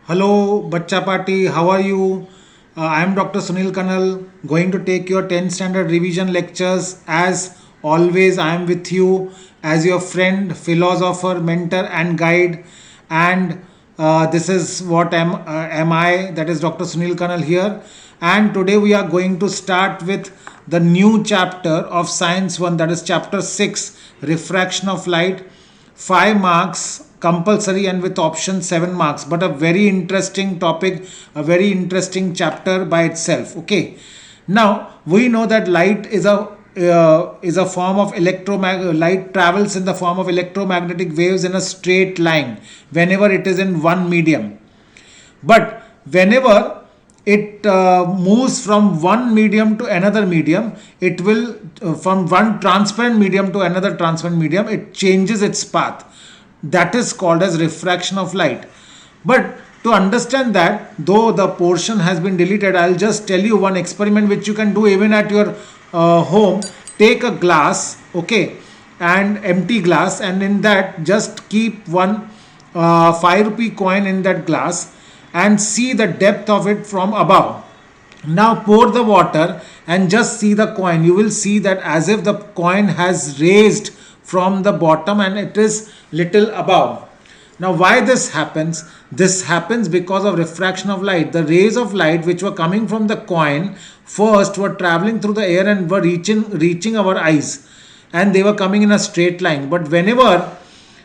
Hello, Bacha Party. How are you? I am Dr. Sunil Kanal, going to take your 10th standard revision lectures. As always, I am with you as your friend, philosopher, mentor, and guide. And this is what am I? That is Dr. Sunil Kanal here. And today we are going to start with the new chapter of Science 1, that is chapter 6, Refraction of Light. 5 marks compulsory and with option 7 marks, but a very interesting topic, a very interesting chapter by itself. Okay, now we know that light is a form of light travels in the form of electromagnetic waves in a straight line whenever it is in one medium. But whenever it moves from one medium to another medium, it will from one transparent medium to another transparent medium, it changes its path. That is called as refraction of light. But to understand that, though the portion has been deleted, I'll just tell you one experiment which you can do even at your home. Take a glass, okay, and empty glass, and in that just keep one 5 rupee coin in that glass and see the depth of it from above. Now pour the water and just see the coin. You will see that as if the coin has raised from the bottom and it is little above. Now why this happens? This happens because of refraction of light. The rays of light which were coming from the coin first were traveling through the air and were reaching our eyes, and they were coming in a straight line. But whenever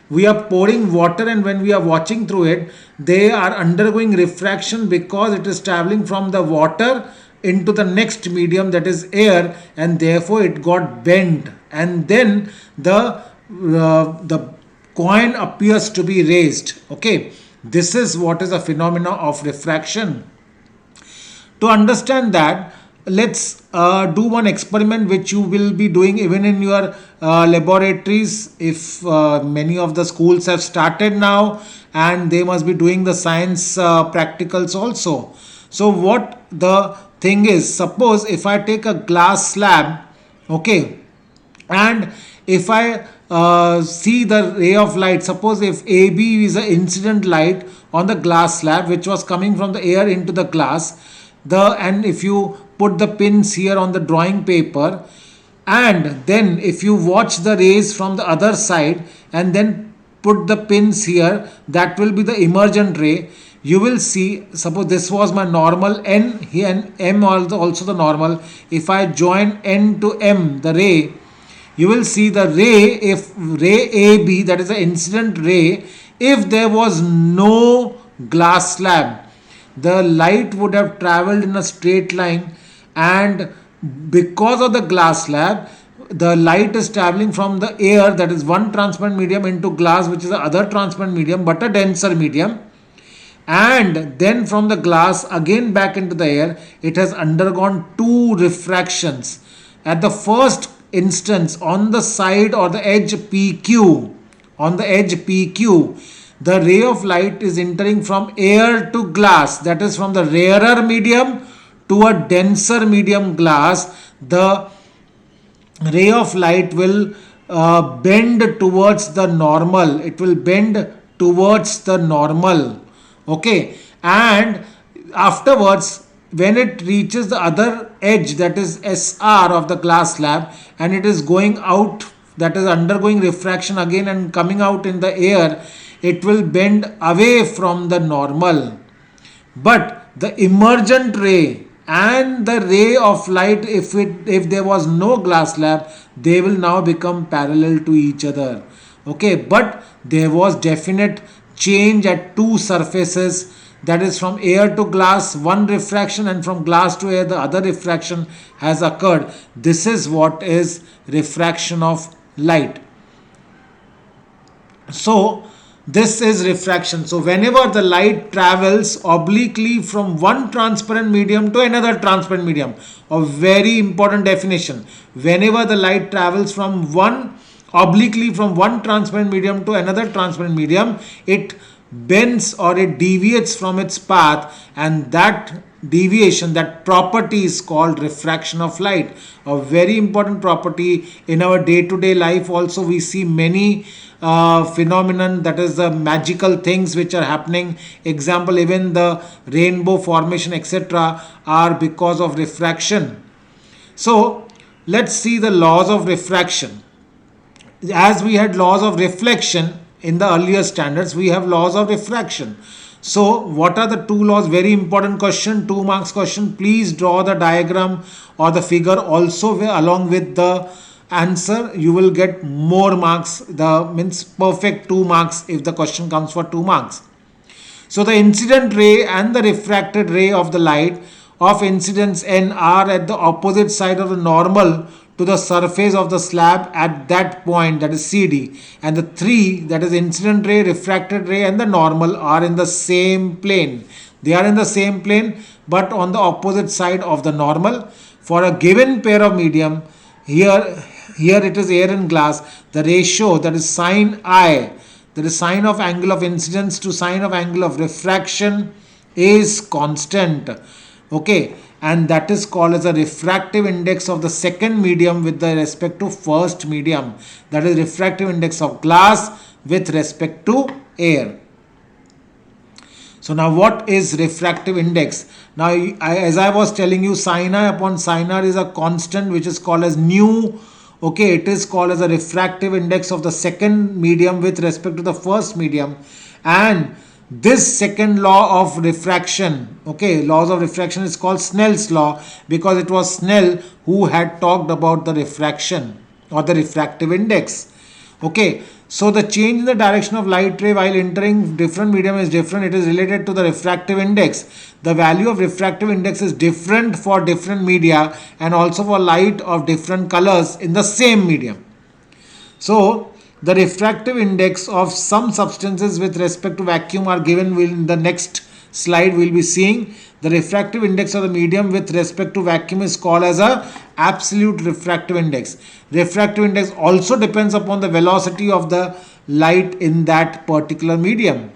we are pouring water and when we are watching through it, they are undergoing refraction because it is traveling from the water into the next medium, that is air, and therefore it got bent, and then the coin appears to be raised. Okay, this is what is a phenomena of refraction. To understand that, let's do one experiment which you will be doing even in your laboratories. If many of the schools have started now, and they must be doing the science practicals also. So what the thing is, suppose if I take a glass slab, okay, and if I see the ray of light, suppose if AB is an incident light on the glass slab which was coming from the air into the glass, and if you put the pins here on the drawing paper, and then if you watch the rays from the other side and then put the pins here, that will be the emergent ray. You will see, suppose this was my normal N here and M also the normal. If I join N to M, the ray, you will see the ray, if ray AB, that is the incident ray, if there was no glass slab, the light would have traveled in a straight line, and because of the glass slab, the light is traveling from the air, that is one transparent medium, into glass, which is the other transparent medium but a denser medium, and then from the glass again back into the air. It has undergone two refractions. At the first instance, on the side or the edge PQ, on the edge PQ, the ray of light is entering from air to glass, that is from the rarer medium to a denser medium glass. The ray of light will bend towards the normal, it will bend towards the normal. Okay, and afterwards when it reaches the other edge, that is SR of the glass slab, and it is going out, that is undergoing refraction again and coming out in the air, it will bend away from the normal. But the emergent ray and the ray of light, if there was no glass slab, they will now become parallel to each other. Okay, but there was definite change at two surfaces, that is from air to glass one refraction, and from glass to air the other refraction has occurred. This is what is refraction of light. So this is refraction. So whenever the light travels obliquely from one transparent medium to another transparent medium, a very important definition, whenever the light travels from one obliquely from one transparent medium to another transparent medium, it bends or it deviates from its path, and that deviation, that property is called refraction of light. A very important property in our day-to-day life. Also, we see many phenomenon, that is the magical things which are happening. Example, even the rainbow formation, etc., are because of refraction. So let's see the laws of refraction. As we had laws of reflection in the earlier standards, we have laws of refraction. So what are the two laws? Very important question, 2 marks question. Please draw the diagram or the figure also along with the answer. You will get more marks, the means perfect 2 marks if the question comes for 2 marks. So the incident ray and the refracted ray of the light of incidence n are at the opposite side of the normal to the surface of the slab at that point, that is CD, and the three, that is incident ray, refracted ray and the normal, are in the same plane. They are in the same plane but on the opposite side of the normal. For a given pair of medium, here it is air and glass, the ratio, that is sin I, that is sine of angle of incidence to sine of angle of refraction, is constant. Okay, and that is called as a refractive index of the second medium with the respect to first medium, that is refractive index of glass with respect to air. So now what is refractive index? Now as I was telling you, sin I upon sin R is a constant which is called as nu. Okay, it is called as a refractive index of the second medium with respect to the first medium. And this second law of refraction, okay, laws of refraction, is called Snell's law, because it was Snell who had talked about the refraction or the refractive index. Okay, so the change in the direction of light ray while entering different medium is different. It is related to the refractive index. The value of refractive index is different for different media and also for light of different colors in the same medium. So the refractive index of some substances with respect to vacuum are given in the next slide. We'll be seeing the refractive index of the medium with respect to vacuum is called as a absolute refractive index. Refractive index also depends upon the velocity of the light in that particular medium.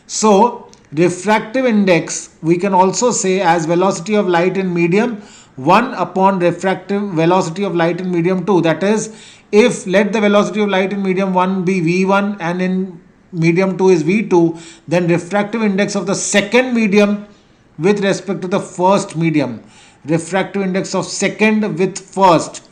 So refractive index we can also say as velocity of light in medium 1 upon refractive velocity of light in medium 2. That is, if let the velocity of light in medium 1 be v1 and in medium 2 is v2, then refractive index of the second medium with respect to the first medium, refractive index of second with first,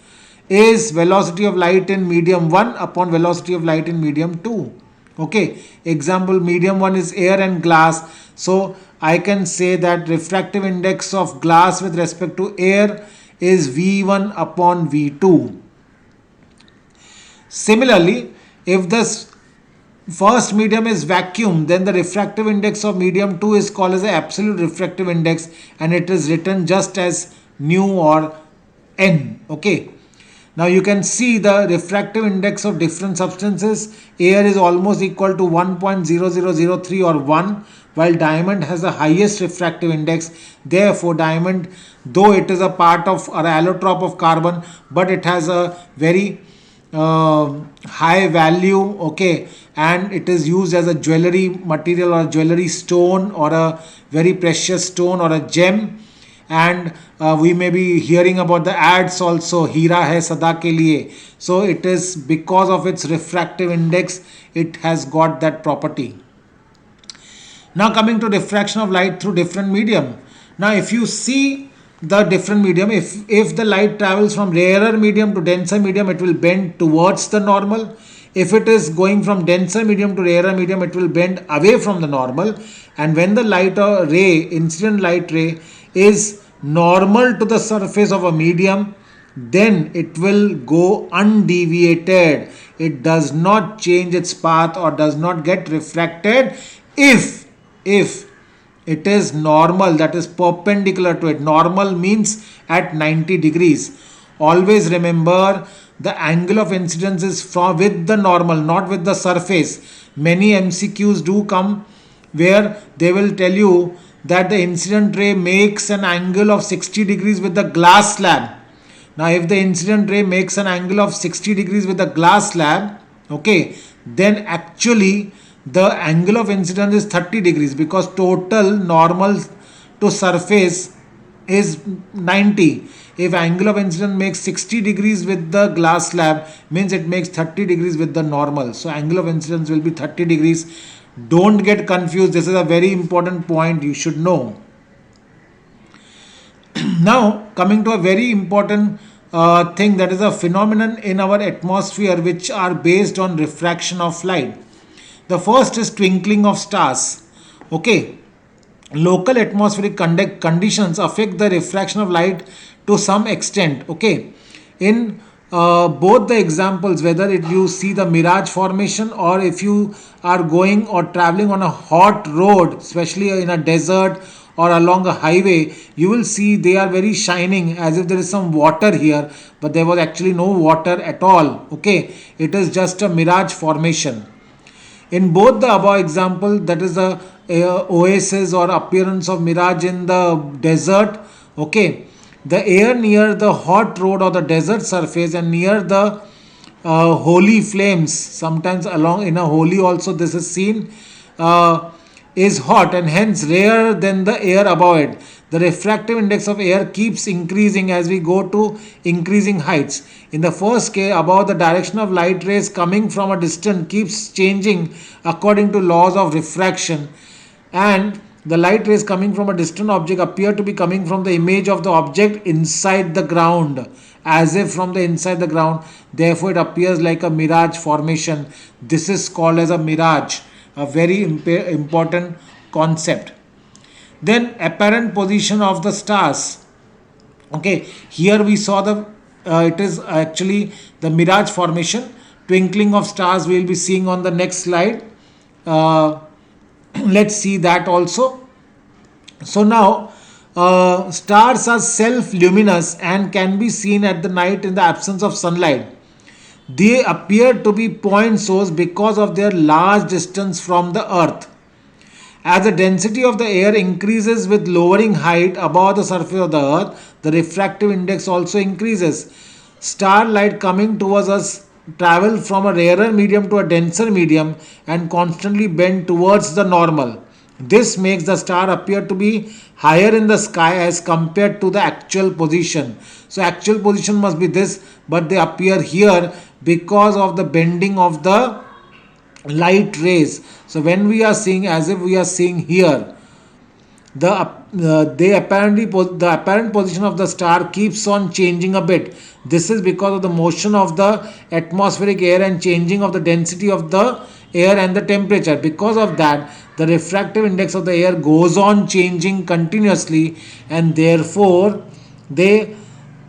is velocity of light in medium 1 upon velocity of light in medium 2. Okay, example, medium 1 is air and glass, so I can say that refractive index of glass with respect to air is v1 upon v2. Similarly, if this first medium is vacuum, then the refractive index of medium 2 is called as the absolute refractive index, and it is written just as nu or n. Okay, now you can see the refractive index of different substances. Air is almost equal to 1.0003 or 1, while diamond has the highest refractive index. Therefore diamond, though it is a part of or allotrope of carbon, but it has a very high value, okay, and it is used as a jewelry material or jewelry stone or a very precious stone or a gem. And we may be hearing about the ads also, Hira hai sada ke liye. So it is because of its refractive index, it has got that property. Now coming to diffraction of light through different medium. Now if you see the different medium, if the light travels from rarer medium to denser medium, it will bend towards the normal. If it is going from denser medium to rarer medium, it will bend away from the normal. And when the light or ray, incident light ray, is normal to the surface of a medium, then it will go undeviated. It does not change its path or does not get refracted if it is normal, that is perpendicular to it. Normal means at 90 degrees. Always remember, the angle of incidence is from with the normal, not with the surface. Many MCQs do come where they will tell you that the incident ray makes an angle of 60 degrees with the glass slab. Now if the incident ray makes an angle of 60 degrees with the glass slab, okay, then actually the angle of incidence is 30 degrees, because total normal to surface is 90. If angle of incidence makes 60 degrees with the glass slab, means it makes 30 degrees with the normal. So angle of incidence will be 30 degrees. Don't get confused. This is a very important point you should know. Now, coming to a very important thing, that is a phenomenon in our atmosphere which are based on refraction of light. The first is twinkling of stars. Okay, local atmospheric conditions affect the refraction of light to some extent. Okay, in both the examples, whether you see the mirage formation or if you are going or traveling on a hot road, especially in a desert or along a highway, you will see they are very shining as if there is some water here, but there was actually no water at all. Okay, it is just a mirage formation. In both the above example, that is the oasis or appearance of mirage in the desert. Okay, the air near the hot road or the desert surface and near the holy flames, sometimes along in a holy also this is seen, is hot and hence rarer than the air above it. The refractive index of air keeps increasing as we go to increasing heights. In the first case, above, the direction of light rays coming from a distance keeps changing according to laws of refraction, and the light rays coming from a distant object appear to be coming from the image of the object inside the ground, as if from the inside the ground. Therefore, it appears like a mirage formation. This is called as a mirage, a very important concept. Then apparent position of the stars. Okay, here we saw the it is actually the mirage formation. Twinkling of stars we will be seeing on the next slide. Uh, let's see that also. So now stars are self-luminous and can be seen at the night in the absence of sunlight. They appear to be point source because of their large distance from the earth. As the density of the air increases with lowering height above the surface of the earth, the refractive index also increases. Starlight coming towards us travel from a rarer medium to a denser medium and constantly bend towards the normal. This makes the star appear to be higher in the sky as compared to the actual position. So actual position must be this, but they appear here because of the bending of the light rays. So when we are seeing, as if we are seeing here, the apparent position of the star keeps on changing a bit. This is because of the motion of the atmospheric air and changing of the density of the air and the temperature. Because of that, the refractive index of the air goes on changing continuously, and therefore they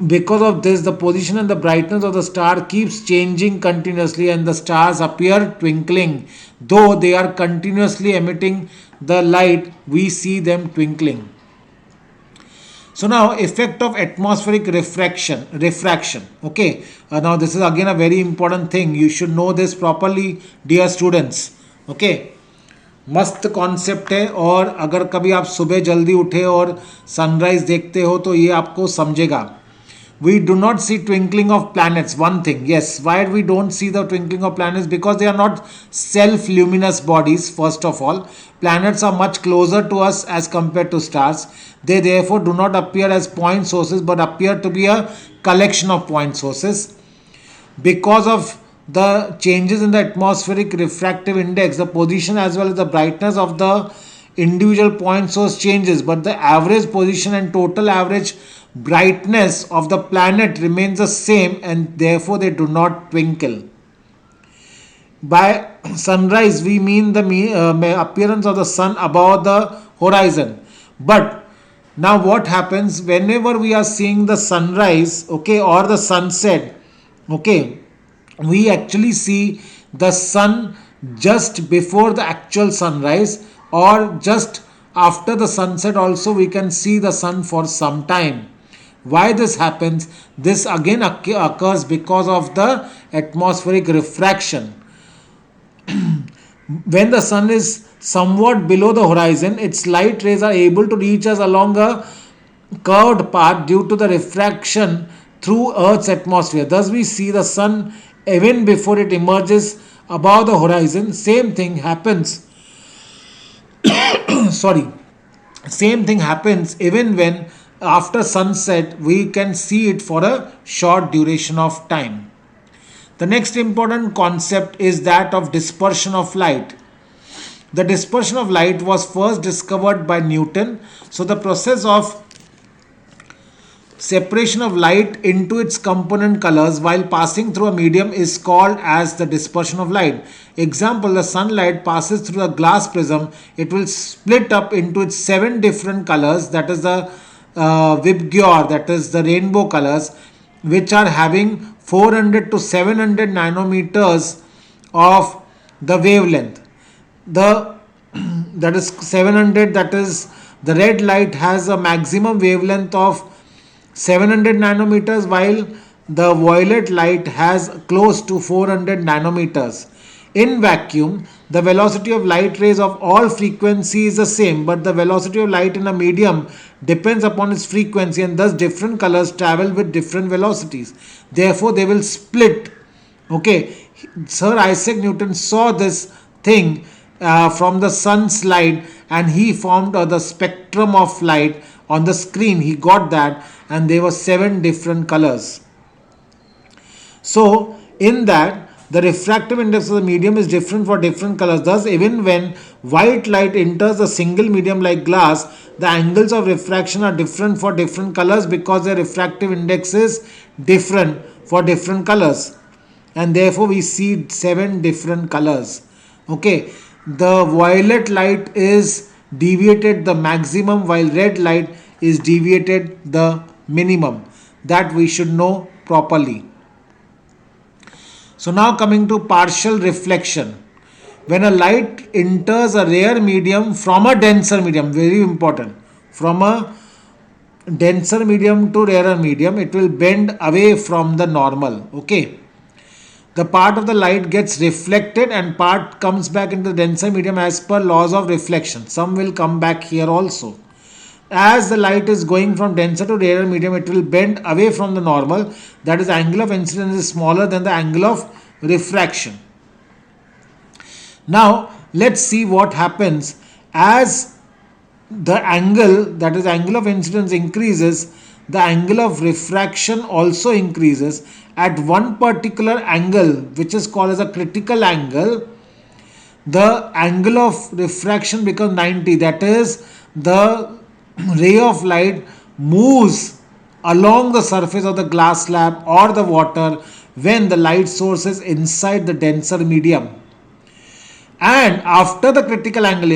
because of this, the position and the brightness of the star keeps changing continuously and the stars appear twinkling. Though they are continuously emitting the light, we see them twinkling. So now effect of atmospheric refraction. Okay, now this is again a very important thing. You should know this properly, dear students. Okay, मस्त concept है, और अगर कभी आप सुबह जल्दी उठे और सनराइज देखते हो तो ये आपको समझेगा. We do not see twinkling of planets. One thing, yes, why we don't see the twinkling of planets? Because they are not self-luminous bodies. First of all, planets are much closer to us as compared to stars. They therefore do not appear as point sources but appear to be a collection of point sources. Because of the changes in the atmospheric refractive index, the position as well as the brightness of the individual point source changes, but the average position and total average brightness of the planet remains the same, and therefore they do not twinkle. By sunrise, we mean the appearance of the sun above the horizon. But now, what happens whenever we are seeing the sunrise, okay, or the sunset, okay, we actually see the sun just before the actual sunrise, or just after the sunset also we can see the sun for some time. Why this happens? This again occurs because of the atmospheric refraction. When the sun is somewhat below the horizon, its light rays are able to reach us along a curved path due to the refraction through Earth's atmosphere. Thus, we see the sun even before it emerges above the horizon. Same thing happens. Sorry. Same thing happens even when after sunset, we can see it for a short duration of time. The next important concept is that of dispersion of light. The dispersion of light was first discovered by Newton. So, the process of separation of light into its component colors while passing through a medium is called as the dispersion of light. Example, the sunlight passes through a glass prism. It will split up into its 7 different colors, that is the Vibgyor, that is the rainbow colors, which are having 400 to 700 nanometers of the wavelength. The that is 700, that is the red light has a maximum wavelength of 700 nanometers, while the violet light has close to 400 nanometers. In vacuum, the velocity of light rays of all frequency is the same, but the velocity of light in a medium depends upon its frequency, and thus different colors travel with different velocities. Therefore, they will split. Okay, Sir Isaac Newton saw this thing from the sun's light, and he formed the spectrum of light on the screen. He got that, and there were 7 different colors. So, in that, the refractive index of the medium is different for different colors. Thus, even when white light enters a single medium like glass, the angles of refraction are different for different colors because their refractive index is different for different colors. And therefore, we see 7 different colors. Okay, the violet light is deviated the maximum, while red light is deviated the minimum. That we should know properly. So now coming to partial reflection. When a light enters a rare medium from a denser medium, very important, from a denser medium to rarer medium, it will bend away from the normal. Okay. The part of the light gets reflected and part comes back into the denser medium as per laws of reflection. Some will come back here also. As the light is going from denser to rarer medium, it will bend away from the normal. That is, angle of incidence is smaller than the angle of refraction. Now, let's see what happens as the angle, that is angle of incidence, increases. The angle of refraction also increases at one particular angle, which is called as a critical angle. The angle of refraction becomes 90. That is, the ray of light moves along the surface of the glass slab or the water when the light source is inside the denser medium. And after the critical angle,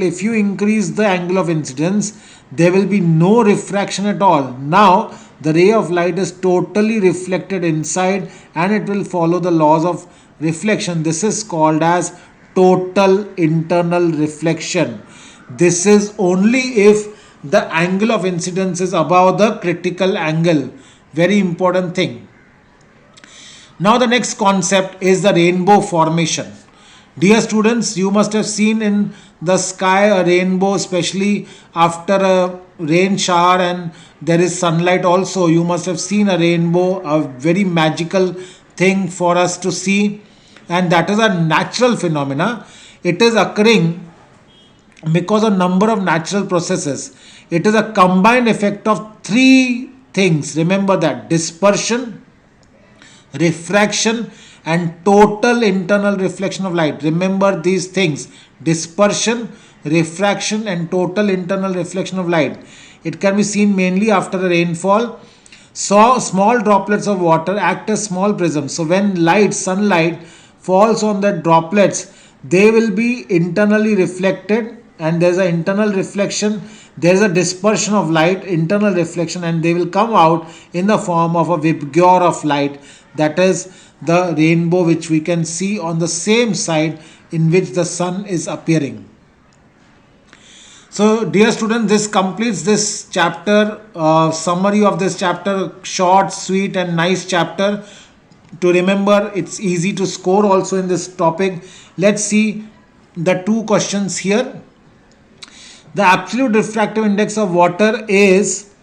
if you increase the angle of incidence, there will be no refraction at all. Now the ray of light is totally reflected inside, and it will follow the laws of reflection. This is called as total internal reflection. This is only if the angle of incidence is above the critical angle. Very important thing. Now the next concept is the rainbow formation. Dear students, you must have seen in the sky a rainbow, especially after a rain shower and there is sunlight also. You must have seen a rainbow, a very magical thing for us to see, and that is a natural phenomena. It is occurring because of number of natural processes. It is a combined effect of 3 things. Remember that: dispersion, refraction, and total internal reflection of light. Remember these things: dispersion, refraction, and total internal reflection of light. It can be seen mainly after a rainfall. So small droplets of water act as small prisms. So when sunlight falls on the droplets, they will be internally reflected, and there's an internal reflection. There's a dispersion of light, internal reflection, and they will come out in the form of a Vibgyor of light. That is the rainbow which we can see on the same side in which the sun is appearing. So, dear students, this completes this chapter, summary of this chapter, short, sweet, and nice chapter. To remember, it's easy to score also in this topic. Let's see the 2 questions here. The absolute refractive index of water is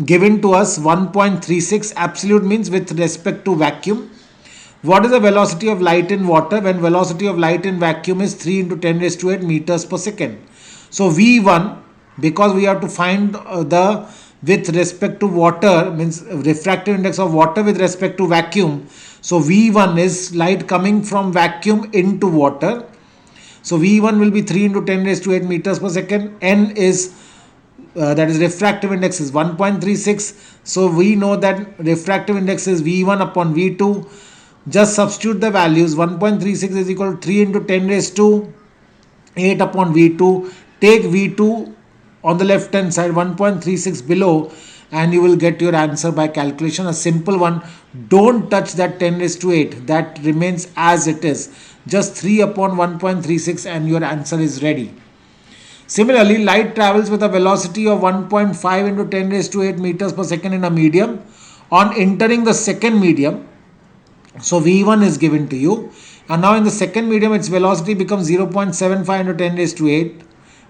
given to us 1.36. Absolute means with respect to vacuum. What is the velocity of light in water when velocity of light in vacuum is 3 into 10 raised to 8 meters per second? So V1 because we have to find the with respect to water, means refractive index of water with respect to vacuum. So V1 is light coming from vacuum into water. So V1 will be 3 into 10 raised to 8 meters per second. N is that is refractive index is 1.36. So we know that refractive index is V1 upon V2. Just substitute the values. 1.36 is equal to 3 into 10 raised to 8 upon V2. Take V2 on the left hand side, 1.36 below, and you will get your answer by calculation. A simple one. Don't touch that 10 raised to 8. That remains as it is. Just 3 upon 1.36 and your answer is ready. Similarly, light travels with a velocity of 1.5 into 10 raised to 8 meters per second in a medium. On entering the second medium, so V1 is given to you. And now in the second medium, its velocity becomes 0.75 into 10 raised to 8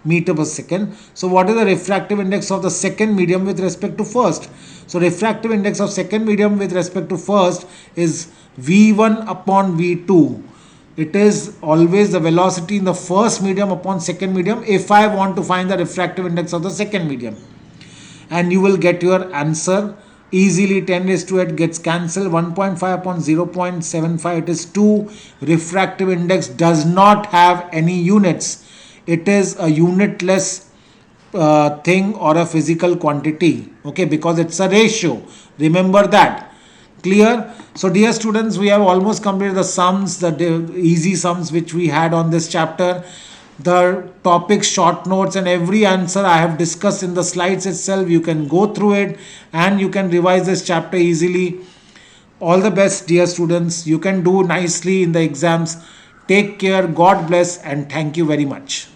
meter per second. So what is the refractive index of the second medium with respect to first? So refractive index of second medium with respect to first is V1 upon V2. It is always the velocity in the first medium upon second medium if I want to find the refractive index of the second medium. And you will get your answer easily. 10 raised to 8 gets cancelled. 1.5 upon 0.75, it is 2. Refractive index does not have any units. It is a unitless thing or a physical quantity, okay, because it's a ratio. Remember that. Clear? So dear students, we have almost completed the sums, the easy sums which we had on this chapter. The topic short notes and every answer I have discussed in the slides itself. You can go through it and you can revise this chapter easily. All the best, dear students. You can do nicely in the exams. Take care. God bless and thank you very much.